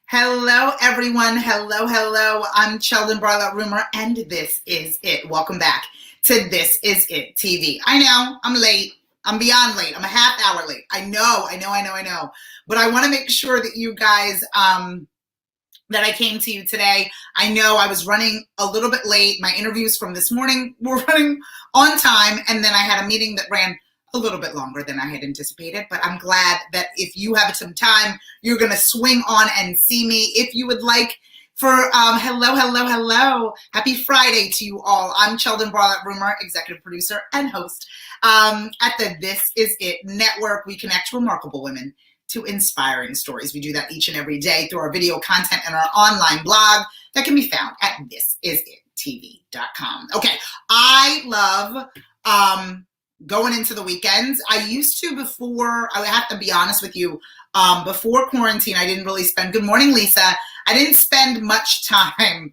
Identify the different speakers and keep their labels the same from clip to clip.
Speaker 1: Hello, everyone. Hello, hello. I'm Sheldon Barlow Rumor, and this is it. Welcome back to This Is It TV. I know I'm late. I'm beyond late. I'm a half hour late. I know. But I want to make sure that you guys, that I came to you today. I know I was running a little bit late. My interviews from this morning were running on time, and then I had a meeting that ran a little bit longer than I had anticipated, but I'm glad that if you have some time, you're going to swing on and see me. If you would like for, hello. Happy Friday to you all. I'm Sheldon Barlow Rumor, executive producer and host at the This Is It Network. We connect remarkable women to inspiring stories. We do that each and every day through our video content and our online blog that can be found at thisisitTV.com. Okay, I love going into the weekends. I used to before, I have to be honest with you, before quarantine, I didn't really spend, good morning, Lisa. I didn't spend much time.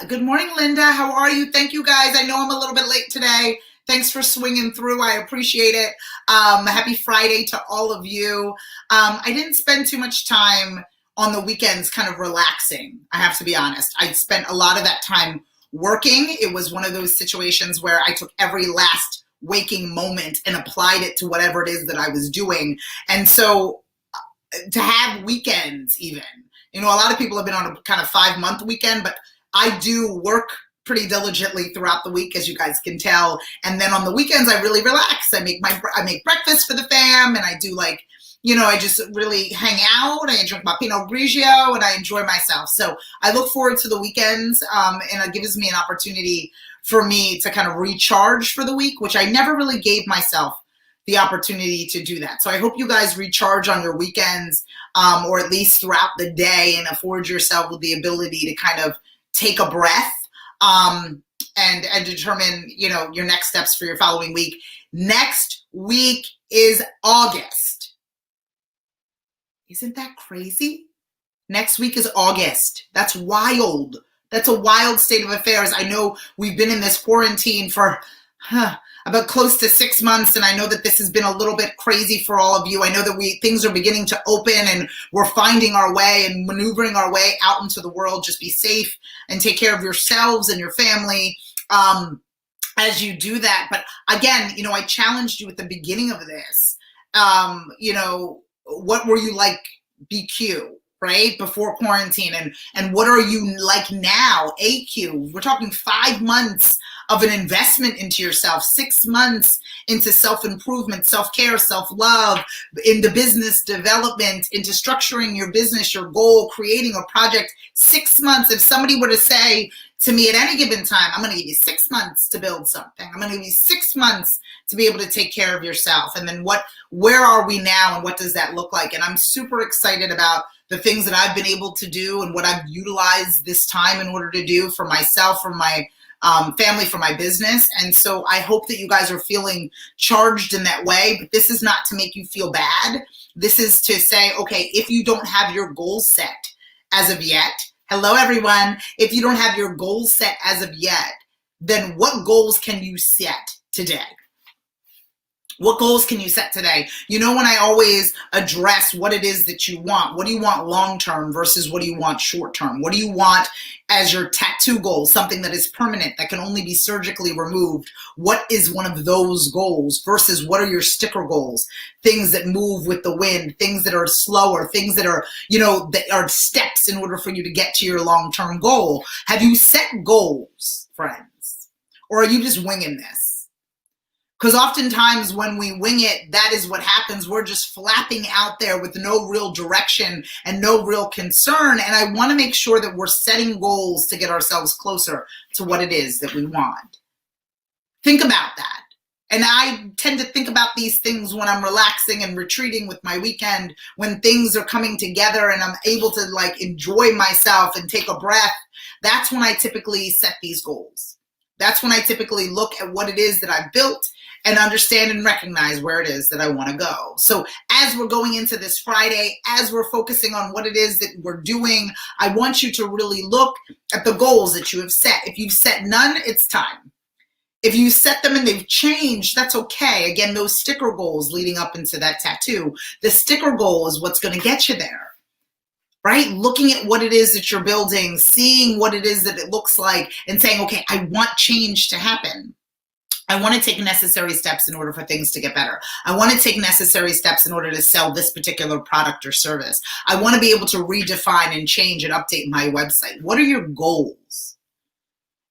Speaker 1: Good morning, Linda. How are you? Thank you, guys. I know I'm a little bit late today. Thanks for swinging through. I appreciate it. Happy Friday to all of you. I didn't spend too much time on the weekends kind of relaxing. I have to be honest. I spent a lot of that time working. It was one of those situations where I took every last waking moment and applied it to whatever it is that I was doing. And so to have weekends even, a lot of people have been on a kind of 5-month weekend, but I do work pretty diligently throughout the week, as you guys can tell. And then on the weekends, I really relax. I make breakfast for the fam, and I do I just really hang out. I drink my Pinot Grigio, and I enjoy myself. So I look forward to the weekends, and it gives me an opportunity for me to kind of recharge for the week, which I never really gave myself the opportunity to do that. So I hope you guys recharge on your weekends, or at least throughout the day, and afford yourself with the ability to kind of take a breath, and determine, your next steps for your following week. Next week is August. Isn't that crazy? Next week is August. That's wild. That's a wild state of affairs. I know we've been in this quarantine for about close to 6 months, and I know that this has been a little bit crazy for all of you. I know that things are beginning to open, and we're finding our way and maneuvering our way out into the world. Just be safe and take care of yourselves and your family as you do that. But again, I challenged you at the beginning of this. What were you like BQ, right? Before quarantine, and what are you like now, AQ? We're talking 5 months of an investment into yourself, 6 months into self-improvement, self-care, self-love, into business development, into structuring your business, your goal, creating a project. 6 months. If somebody were to say to me at any given time, I'm going to give you 6 months to build something. I'm going to give you 6 months to be able to take care of yourself. And then where are we now, and what does that look like? And I'm super excited about the things that I've been able to do and what I've utilized this time in order to do for myself, for my family, for my business. And so I hope that you guys are feeling charged in that way, but this is not to make you feel bad. This is to say, okay, if you don't have your goals set as of yet, hello everyone, if you don't have your goals set as of yet, then what goals can you set today? What goals can you set today? When I always address what it is that you want, what do you want long-term versus what do you want short-term? What do you want as your tattoo goal, something that is permanent, that can only be surgically removed? What is one of those goals versus what are your sticker goals? Things that move with the wind, things that are slower, things that are, that are steps in order for you to get to your long-term goal. Have you set goals, friends? Or are you just winging this? Because oftentimes when we wing it, that is what happens. We're just flapping out there with no real direction and no real concern. And I want to make sure that we're setting goals to get ourselves closer to what it is that we want. Think about that. And I tend to think about these things when I'm relaxing and retreating with my weekend, when things are coming together and I'm able to enjoy myself and take a breath. That's when I typically set these goals. That's when I typically look at what it is that I've built and understand and recognize where it is that I want to go. So as we're going into this Friday, as we're focusing on what it is that we're doing, I want you to really look at the goals that you have set. If you've set none, it's time. If you set them and they've changed, that's okay. Again, those sticker goals leading up into that tattoo, the sticker goal is what's going to get you there, right? Looking at what it is that you're building, seeing what it is that it looks like, and saying, okay, I want change to happen. I want to take necessary steps in order for things to get better. I want to take necessary steps in order to sell this particular product or service. I want to be able to redefine and change and update my website. What are your goals?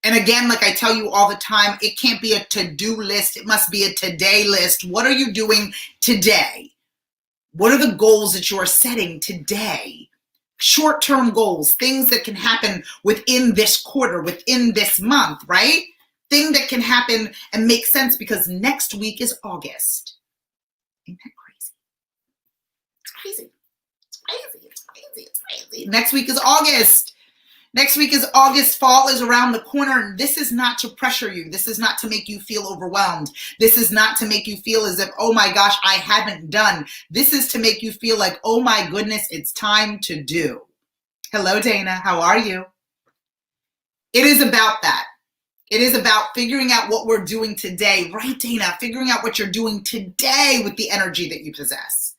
Speaker 1: And again, like I tell you all the time, it can't be a to-do list. It must be a today list. What are you doing today? What are the goals that you are setting today? Short-term goals, things that can happen within this quarter, within this month, right? Thing that can happen and make sense, because next week is August. Ain't that crazy? It's crazy. It's crazy. It's crazy. It's crazy. Next week is August. Next week is August. Fall is around the corner. This is not to pressure you. This is not to make you feel overwhelmed. This is not to make you feel as if, oh my gosh, I haven't done. This is to make you feel like, oh my goodness, it's time to do. Hello, Dana. How are you? It is about that. It is about figuring out what we're doing today, right, Dana? Figuring out what you're doing today with the energy that you possess.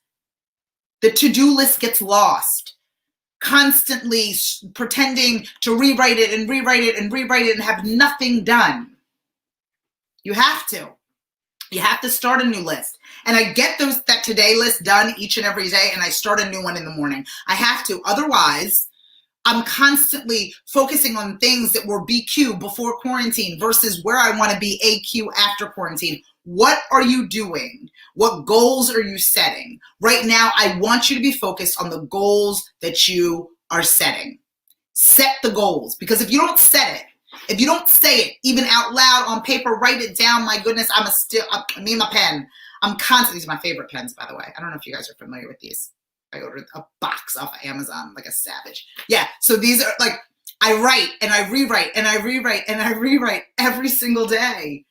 Speaker 1: The to-do list gets lost, constantly pretending to rewrite it and rewrite it and rewrite it and have nothing done. You have to. You have to start a new list. And I get that today list done each and every day, and I start a new one in the morning. I have to. Otherwise, I'm constantly focusing on things that were BQ before quarantine versus where I want to be AQ after quarantine. What are you doing? What goals are you setting? Right now, I want you to be focused on the goals that you are setting. Set the goals, because if you don't set it, if you don't say it even out loud on paper, write it down. My goodness, me and my pen. I'm constantly, these are my favorite pens, by the way. I don't know if you guys are familiar with these. I ordered a box off of Amazon like a savage. Yeah, so these are like, I write and I rewrite and I rewrite and I rewrite every single day.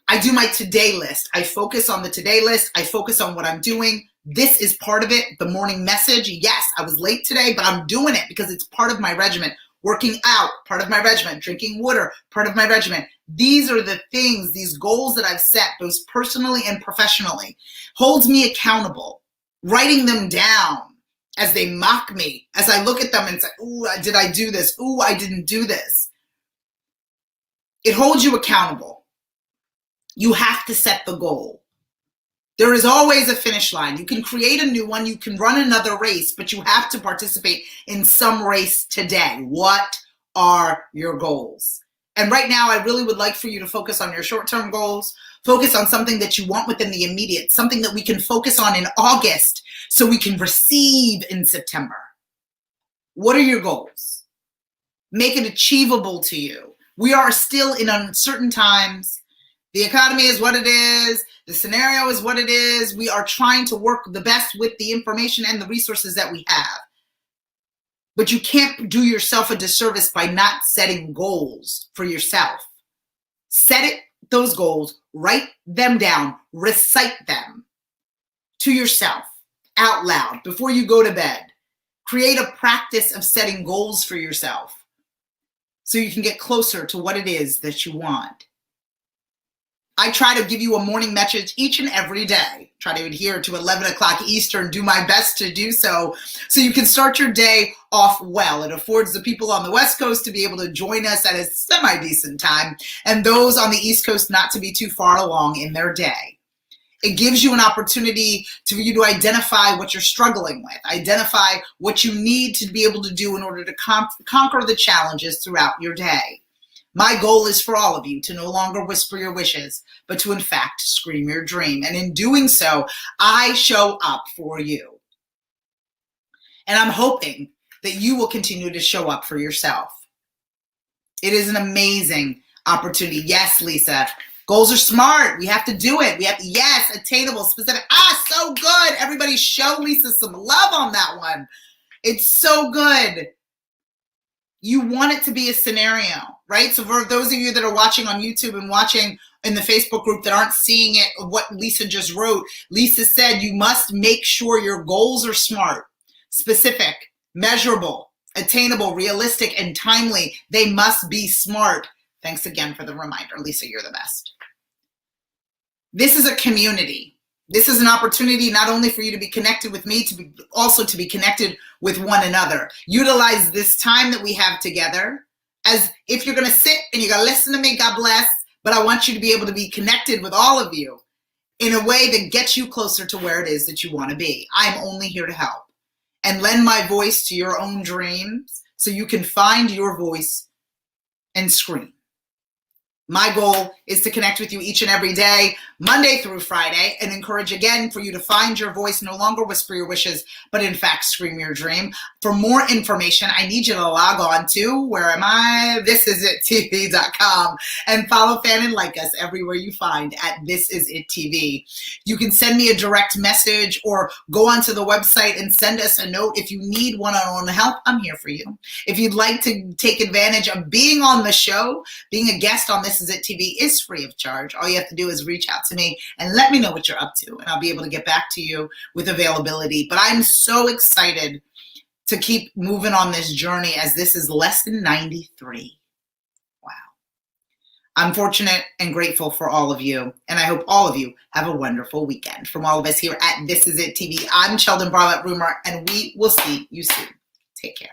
Speaker 1: I do my today list. I focus on the today list. I focus on what I'm doing. This is part of it. The morning message. Yes, I was late today, but I'm doing it because it's part of my regimen. Working out, part of my regimen. Drinking water, part of my regimen. These are the things, these goals that I've set, both personally and professionally, holds me accountable. Writing them down as they mock me, as I look at them and say, ooh, did I do this? Ooh, I didn't do this. It holds you accountable. You have to set the goal. There is always a finish line. You can create a new one. You can run another race, but you have to participate in some race today. What are your goals? And right now, I really would like for you to focus on your short-term goals. Focus on something that you want within the immediate, something that we can focus on in August so we can receive in September. What are your goals? Make it achievable to you. We are still in uncertain times. The economy is what it is. The scenario is what it is. We are trying to work the best with the information and the resources that we have. But you can't do yourself a disservice by not setting goals for yourself. Set those goals, write them down, recite them to yourself out loud before you go to bed. Create a practice of setting goals for yourself so you can get closer to what it is that you want. I try to give you a morning message each and every day. Try to adhere to 11 o'clock Eastern, do my best to do so you can start your day off well. It affords the people on the West Coast to be able to join us at a semi-decent time, and those on the East Coast not to be too far along in their day. It gives you an opportunity for you to identify what you're struggling with, identify what you need to be able to do in order to conquer the challenges throughout your day. My goal is for all of you to no longer whisper your wishes, but to in fact scream your dream. And in doing so, I show up for you. And I'm hoping that you will continue to show up for yourself. It is an amazing opportunity. Yes, Lisa. Goals are smart. We have to do it. Yes, attainable, specific. So good. Everybody show Lisa some love on that one. It's so good. You want it to be a scenario, right? So for those of you that are watching on YouTube and watching in the Facebook group that aren't seeing it, what Lisa just wrote, Lisa said you must make sure your goals are smart, specific, measurable, attainable, realistic, and timely. They must be smart. Thanks again for the reminder. Lisa, you're the best. This is a community. This is an opportunity not only for you to be connected with me, also to be connected with one another. Utilize this time that we have together as if you're going to sit and you're going to listen to me, God bless, but I want you to be able to be connected with all of you in a way that gets you closer to where it is that you want to be. I'm only here to help and lend my voice to your own dreams so you can find your voice and scream. My goal is to connect with you each and every day, Monday through Friday, and encourage again for you to find your voice, no longer whisper your wishes, but in fact, scream your dream. For more information, I need you to log on to, where am I? ThisIsItTV.com and follow, fan, and like us everywhere you find at This Is It TV. You can send me a direct message or go onto the website and send us a note. If you need one-on-one help, I'm here for you. If you'd like to take advantage of being on the show, being a guest on This Is It TV is free of charge. All you have to do is reach out to me and let me know what you're up to, and I'll be able to get back to you with availability. But I'm so excited to keep moving on this journey, as this is lesson 93. Wow. I'm fortunate and grateful for all of you, and I hope all of you have a wonderful weekend. From all of us here at This Is It TV, I'm Sheldon Bartlett Rumer, and we will see you soon. Take care.